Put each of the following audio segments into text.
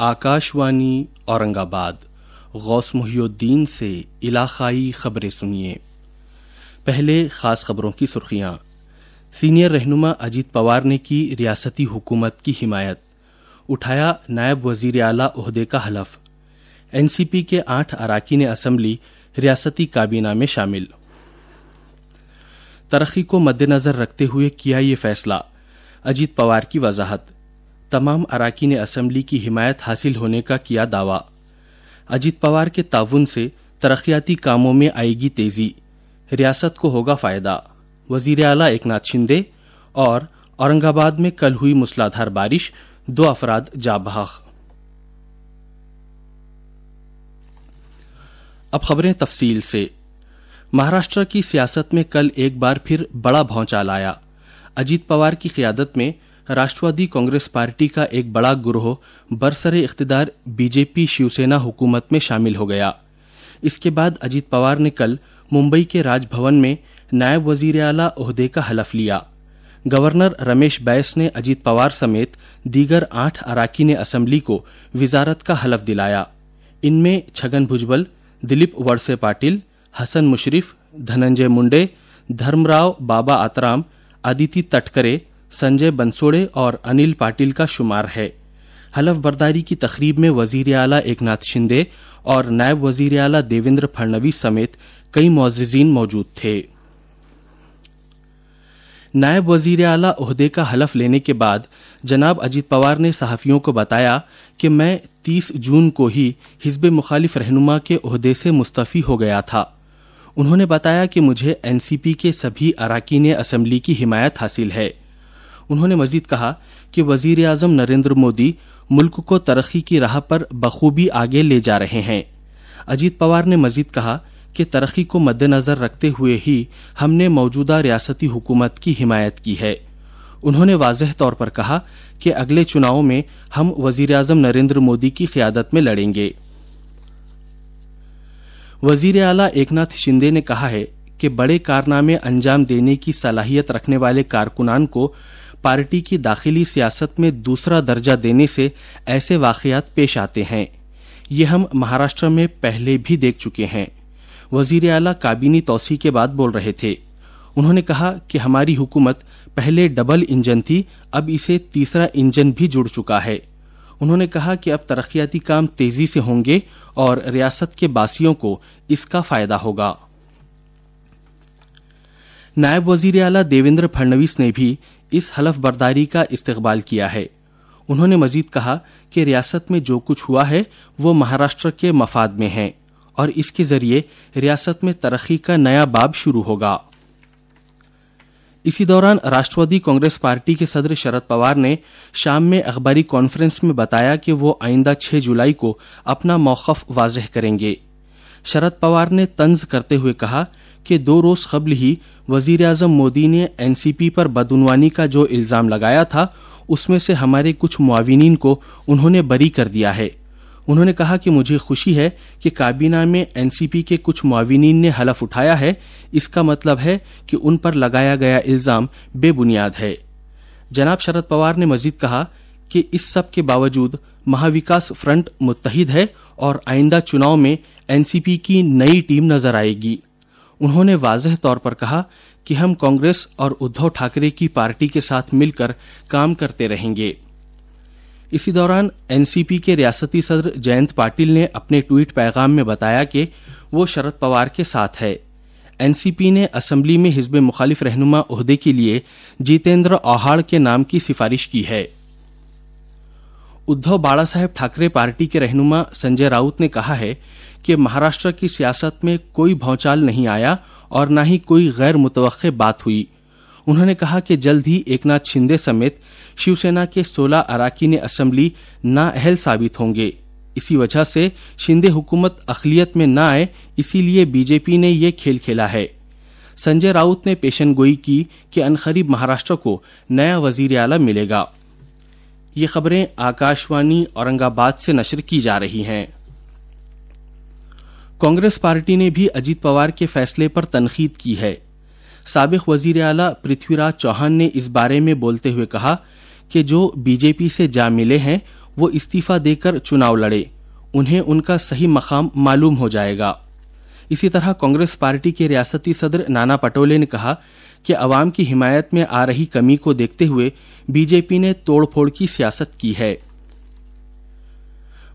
آکاشوانی اورنگ آباد غوث محی الدین سے علاقائی خبریں سنیے۔ پہلے خاص خبروں کی سرخیاں۔ سینئر رہنما اجیت پوار نے کی ریاستی حکومت کی حمایت، اٹھایا نائب وزیر اعلیٰ عہدے کا حلف۔ این سی پی کے 8 اراکین اسمبلی ریاستی کابینہ میں شامل۔ ترقی کو مد نظر رکھتے ہوئے کیا یہ فیصلہ، اجیت پوار کی وضاحت۔ تمام اراکین اسمبلی کی حمایت حاصل ہونے کا کیا دعویٰ۔ اجیت پوار کے تعاون سے ترقیاتی کاموں میں آئے گی تیزی، ریاست کو ہوگا فائدہ۔ وزیر اعلیٰ ایکناتھ شندے۔ اور اورنگ آباد میں کل ہوئی موسلادھار بارش، 2 افراد جاں بحق۔ اب خبریں تفصیل سے۔ مہاراشٹر کی سیاست میں کل ایک بار پھر بڑا بھونچال آیا۔ اجیت پوار کی قیادت میں راشٹروادی کانگریس پارٹی کا ایک بڑا گروہ برسر اقتدار بی جے پی شیوسینا حکومت میں شامل ہو گیا۔ اس کے بعد اجیت پوار نے کل ممبئی کے راج بھون میں نائب وزیر اعلیٰ عہدے کا حلف لیا۔ گورنر رمیش بیس نے اجیت پوار سمیت دیگر 8 اراکین اسمبلی کو وزارت کا حلف دلایا۔ ان میں چھگن بھجبل، دلیپ وڑسے پاٹل، حسن مشرف، دھننجے منڈے، دھرم راؤ بابا آترام، آدیتی تٹکرے، سنجے بنسوڑے اور انل پاٹل کا شمار ہے۔ حلف برداری کی تقریب میں وزیر اعلیٰ ایکناتھ شندے اور نائب وزیر اعلیٰ دیویندر پھڑنویس سمیت کئی معززین موجود تھے۔ نائب وزیر اعلیٰ عہدے کا حلف لینے کے بعد جناب اجیت پوار نے صحافیوں کو بتایا کہ میں 30 جون کو ہی حزب مخالف رہنما کے عہدے سے مستعفی ہو گیا تھا۔ انہوں نے بتایا کہ مجھے این سی پی کے سبھی اراکین اسمبلی کی حمایت حاصل ہے۔ انہوں نے مزید کہا کہ وزیر اعظم نریندر مودی ملک کو ترقی کی راہ پر بخوبی آگے لے جا رہے ہیں۔ اجیت پوار نے مزید کہا کہ ترقی کو مد نظر رکھتے ہوئے ہی ہم نے موجودہ ریاستی حکومت کی حمایت کی ہے۔ انہوں نے واضح طور پر کہا کہ اگلے چناؤں میں ہم وزیر اعظم نریندر مودی کی قیادت میں لڑیں گے۔ وزیر اعلیٰ ایکناتھ شندے نے کہا ہے کہ بڑے کارنامے انجام دینے کی صلاحیت رکھنے والے کارکنان کو پارٹی کی داخلی سیاست میں دوسرا درجہ دینے سے ایسے واقعات پیش آتے ہیں۔ یہ ہم مہاراشٹر میں پہلے بھی دیکھ چکے ہیں۔ وزیر اعلیٰ کابینی توسیع کے بعد بول رہے تھے۔ انہوں نے کہا کہ ہماری حکومت پہلے ڈبل انجن تھی، اب اسے تیسرا انجن بھی جڑ چکا ہے۔ انہوں نے کہا کہ اب ترقیاتی کام تیزی سے ہوں گے اور ریاست کے باسیوں کو اس کا فائدہ ہوگا۔ نائب وزیر اعلیٰ دیویندر پھڑنویس نے بھی اس حلف برداری کا استقبال کیا ہے۔ انہوں نے مزید کہا کہ ریاست میں جو کچھ ہوا ہے وہ مہاراشٹر کے مفاد میں ہے اور اس کے ذریعے ریاست میں ترقی کا نیا باب شروع ہوگا۔ اسی دوران راشٹروادی کانگریس پارٹی کے صدر شرد پوار نے شام میں اخباری کانفرنس میں بتایا کہ وہ آئندہ 6 جولائی کو اپنا موقف واضح کریں گے۔ شرد پوار نے طنز کرتے ہوئے کہا کہ 2 روز قبل ہی وزیر اعظم مودی نے این سی پی پر بدعنوانی کا جو الزام لگایا تھا اس میں سے ہمارے کچھ معاونین کو انہوں نے بری کر دیا ہے۔ انہوں نے کہا کہ مجھے خوشی ہے کہ کابینہ میں این سی پی کے کچھ معاونین نے حلف اٹھایا ہے، اس کا مطلب ہے کہ ان پر لگایا گیا الزام بے بنیاد ہے۔ جناب شرد پوار نے مزید کہا کہ اس سب کے باوجود مہاوکاس فرنٹ متحد ہے اور آئندہ چناؤ میں این سی پی کی نئی ٹیم نظر آئے گی۔ انہوں نے واضح طور پر کہا کہ ہم کانگریس اور ادھو ٹھاکرے کی پارٹی کے ساتھ مل کر کام کرتے رہیں گے۔ اسی دوران این سی پی کے ریاستی صدر جینت پاٹل نے اپنے ٹویٹ پیغام میں بتایا کہ وہ شرد پوار کے ساتھ ہے۔ این سی پی نے اسمبلی میں حزب مخالف رہنما عہدے کے لیے جیتیندر اوہاڑ کے نام کی سفارش کی ہے۔ ادھو بالا صاحب ٹھاکرے پارٹی کے رہنما سنجے راؤت نے کہا ہے کہ مہاراشٹر کی سیاست میں کوئی بھونچال نہیں آیا اور نہ ہی کوئی غیر متوقع بات ہوئی۔ انہوں نے کہا کہ جلد ہی ایکناتھ شندے سمیت شیوسینا کے 16 اراکین اسمبلی نااہل ثابت ہوں گے۔ اسی وجہ سے شندے حکومت اقلیت میں نہ آئے، اسی لیے بی جے پی نے یہ کھیل کھیلا ہے۔ سنجے راؤت نے پیشن گوئی کی کہ عنقریب مہاراشٹر کو نیا وزیر اعلیٰ ملے گا۔ یہ خبریں آکاشوانی اورنگ آباد سے نشر کی جا رہی ہیں۔ کانگریس پارٹی نے بھی اجیت پوار کے فیصلے پر تنقید کی ہے۔ سابق وزیر اعلیٰ پرتھوی راج چوہان نے اس بارے میں بولتے ہوئے کہا کہ جو بی جے پی سے جا ملے ہیں وہ استعفیٰ دے کر چناؤ لڑے، انہیں ان کا صحیح مقام معلوم ہو جائے گا۔ اسی طرح کانگریس پارٹی کے ریاستی صدر نانا پٹولے نے کہا کہ عوام کی حمایت میں آ رہی کمی کو دیکھتے ہوئے بی جے پی نے توڑ پھوڑ کی سیاست کی ہے۔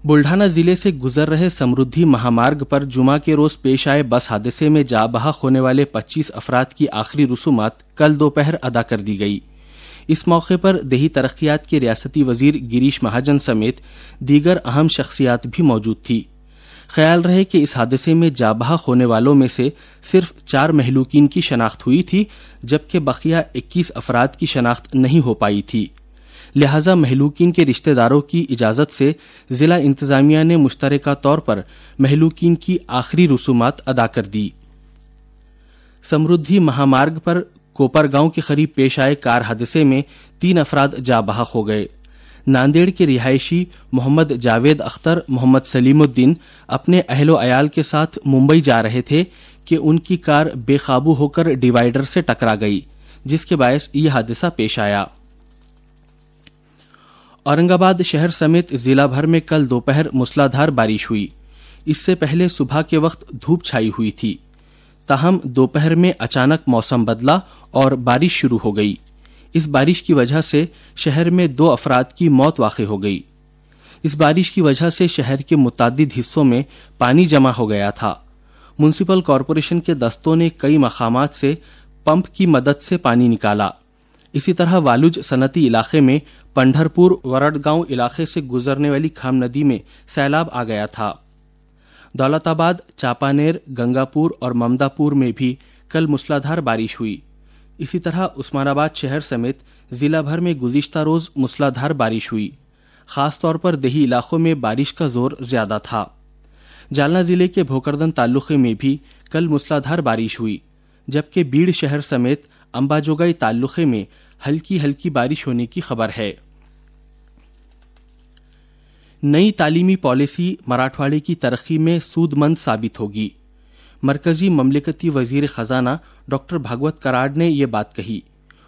بلڈھانہ ضلع سے گزر رہے سمردھی مہامارگ پر جمعہ کے روز پیش آئے بس حادثے میں جاں بحق ہونے والے 25 افراد کی آخری رسومات کل دوپہر ادا کر دی گئی۔ اس موقع پر دیہی ترقیات کے ریاستی وزیر گریش مہاجن سمیت دیگر اہم شخصیات بھی موجود تھی۔ خیال رہے کہ اس حادثے میں جاں بحق ہونے والوں میں سے صرف 4 مہلوکین کی شناخت ہوئی تھی، جبکہ بقیہ 21 افراد کی شناخت نہیں ہو پائی تھی۔ لہذا مہلوکین کے رشتہ داروں کی اجازت سے ضلع انتظامیہ نے مشترکہ طور پر مہلوکین کی آخری رسومات ادا کر دی۔ سمردھی مہامارگ پر کوپر گاؤں کے قریب پیش آئے کار حادثے میں 3 افراد جاں بحق ہو گئے۔ ناندیڑ کے رہائشی محمد جاوید اختر محمد سلیم الدین اپنے اہل و عیال کے ساتھ ممبئی جا رہے تھے کہ ان کی کار بے قابو ہو کر ڈیوائیڈر سے ٹکرا گئی، جس کے باعث یہ حادثہ پیش آیا۔ اورنگ آباد شہر سمیت ضلع بھر میں کل دوپہر موسلا دھار بارش ہوئی۔ اس سے پہلے صبح کے وقت دھوپ چھائی ہوئی تھی، تاہم دوپہر میں اچانک موسم بدلا اور بارش شروع ہو گئی۔ اس بارش کی وجہ سے شہر میں 2 افراد کی موت واقع ہو گئی۔ اس بارش کی وجہ سے شہر کے متعدد حصوں میں پانی جمع ہو گیا تھا۔ میونسپل کارپوریشن کے دستوں نے کئی مقامات سے پمپ کی مدد سے پانی نکالا۔ اسی طرح والوج صنعتی علاقے میں پنڈھرپور ورڈگاؤں علاقے سے گزرنے والی کھام ندی میں سیلاب آ گیا تھا۔ دولت آباد، چاپانیر، گنگاپور اور ممداپور میں بھی کل موسلادھار بارش ہوئی۔ اسی طرح عثمان آباد شہر سمیت ضلع بھر میں گزشتہ روز موسلادھار بارش ہوئی۔ خاص طور پر دیہی علاقوں میں بارش کا زور زیادہ تھا۔ جالنہ ضلع کے بھوکردن تعلقے میں بھی کل موسلادھار بارش ہوئی، جبکہ بیڑ شہر سمیت امباجوگئی تعلقے میں ہلکی ہلکی بارش ہونے کی خبر ہے۔ نئی تعلیمی پالیسی مراٹھواڑے کی ترقی میں سود مند ثابت ہوگی۔ مرکزی مملکتی وزیر خزانہ ڈاکٹر بھاگوت کراڈ نے یہ بات کہی۔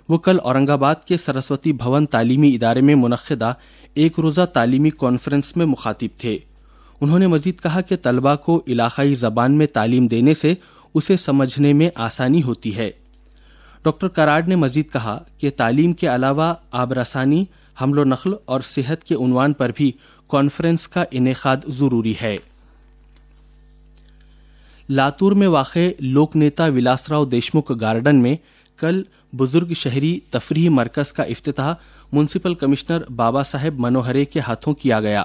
وہ کل اورنگ آباد کے سرسوتی بھون تعلیمی ادارے میں منعقدہ ایک روزہ تعلیمی کانفرنس میں مخاطب تھے۔ انہوں نے مزید کہا کہ طلباء کو علاقائی زبان میں تعلیم دینے سے اسے سمجھنے میں آسانی ہوتی ہے۔ ڈاکٹر کراڈ نے مزید کہا کہ تعلیم کے علاوہ آب رسانی، حمل و نقل اور صحت کے عنوان پر بھی کانفرنس کا انعقاد ضروری ہے۔ لاتور میں واقع لوک نیتا ولاس راؤ دیشمکھ گارڈن میں کل بزرگ شہری تفریحی مرکز کا افتتاح میونسپل کمشنر بابا صاحب منوہرے کے ہاتھوں کیا گیا۔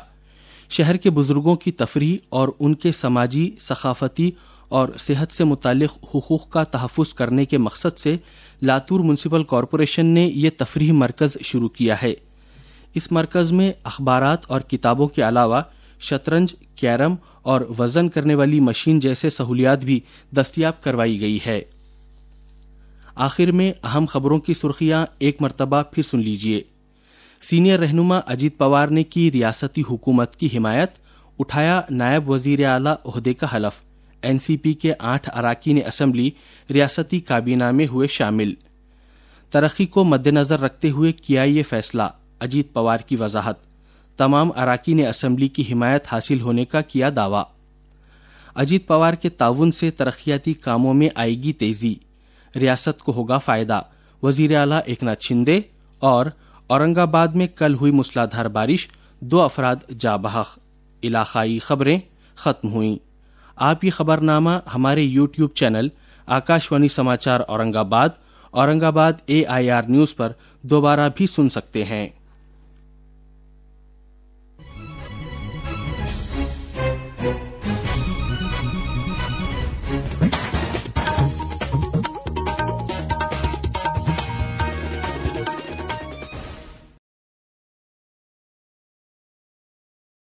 شہر کے بزرگوں کی تفریح اور ان کے سماجی، ثقافتی اور صحت سے متعلق حقوق کا تحفظ کرنے کے مقصد سے لاتور میونسپل کارپوریشن نے یہ تفریحی مرکز شروع کیا ہے۔ اس مرکز میں اخبارات اور کتابوں کے علاوہ شطرنج، کیرم اور وزن کرنے والی مشین جیسے سہولیات بھی دستیاب کروائی گئی ہے۔ آخر میں اہم خبروں کی سرخیاں ایک مرتبہ پھر سن لیجیے۔ سینئر رہنما اجیت پوار نے کی ریاستی حکومت کی حمایت، اٹھایا نائب وزیر اعلیٰ عہدے کا حلف۔ این سی پی کے 8 اراکین اسمبلی ریاستی کابینہ میں ہوئے شامل۔ ترقی کو مد نظر رکھتے ہوئے کیا یہ فیصلہ، اجیت پوار کی وضاحت۔ تمام اراکین اسمبلی کی حمایت حاصل ہونے کا کیا دعویٰ۔ اجیت پوار کے تعاون سے ترقیاتی کاموں میں آئے گی تیزی، ریاست کو ہوگا فائدہ، وزیر اعلیٰ ایکناتھ شندے۔ اور اورنگ آباد میں کل ہوئی موسلادھار بارش، 2 افراد جاں بحق۔ علاقائی خبریں ختم ہوئیں۔ آپ یہ خبرنامہ ہمارے یوٹیوب چینل آکاشوانی سماچار اورنگ آباد AIR نیوز پر دوبارہ بھی سن سکتے ہیں۔